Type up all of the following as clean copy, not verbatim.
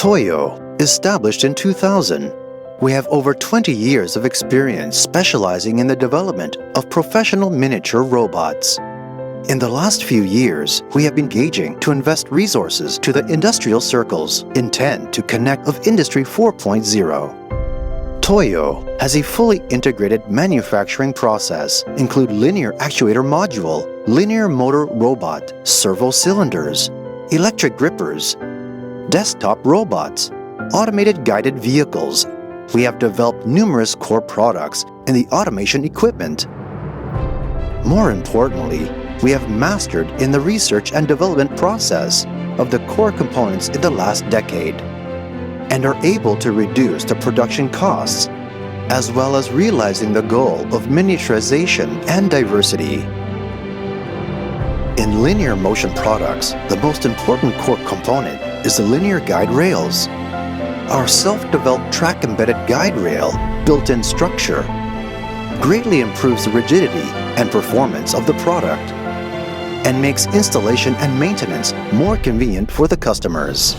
Toyo, established in 2000. We have over 20 years of experience specializing in the development of professional miniature robots. In the last few years, we have been engaging to invest resources to the industrial circles, intent to connect of Industry 4.0. Toyo has a fully integrated manufacturing process, include linear actuator module, linear motor robot, servo cylinders, electric grippers, desktop robots, automated guided vehicles. We have developed numerous core products in the automation equipment. More importantly, we have mastered in the research and development process of the core components in the last decade and are able to reduce the production costs as well as realizing the goal of miniaturization and diversity. In linear motion products, the most important core component is the linear guide rails. Our self-developed track-embedded guide rail, built-in structure, greatly improves the rigidity and performance of the product and makes installation and maintenance more convenient for the customers.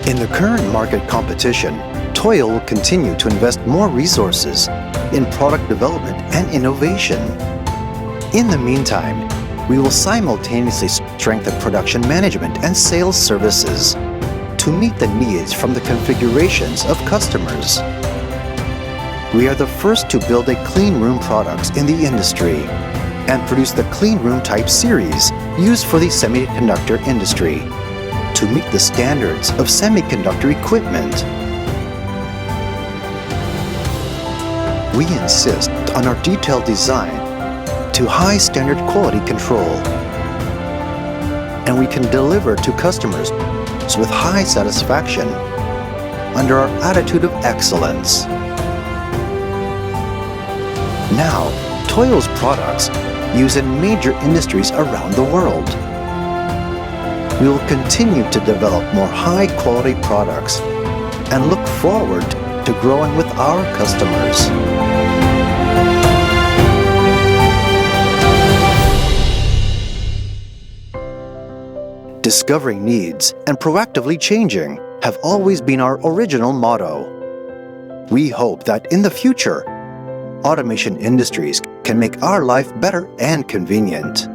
In the current market competition, Toyo will continue to invest more resources in product development and innovation. In the meantime, we will simultaneously strengthen production management and sales services to meet the needs from the configurations of customers. We are the first to build a clean room products in the industry and produce the clean room type series used for the semiconductor industry to meet the standards of semiconductor equipment. We insist on our detailed design to high standard quality control, and we can deliver to customers with high satisfaction under our attitude of excellence. Now, Toyo's products used in major industries around the world. We will continue to develop more high-quality products and look forward to growing with our customers. Discovering needs and proactively changing have always been our original motto. We hope that in the future, automation industries can make our life better and convenient.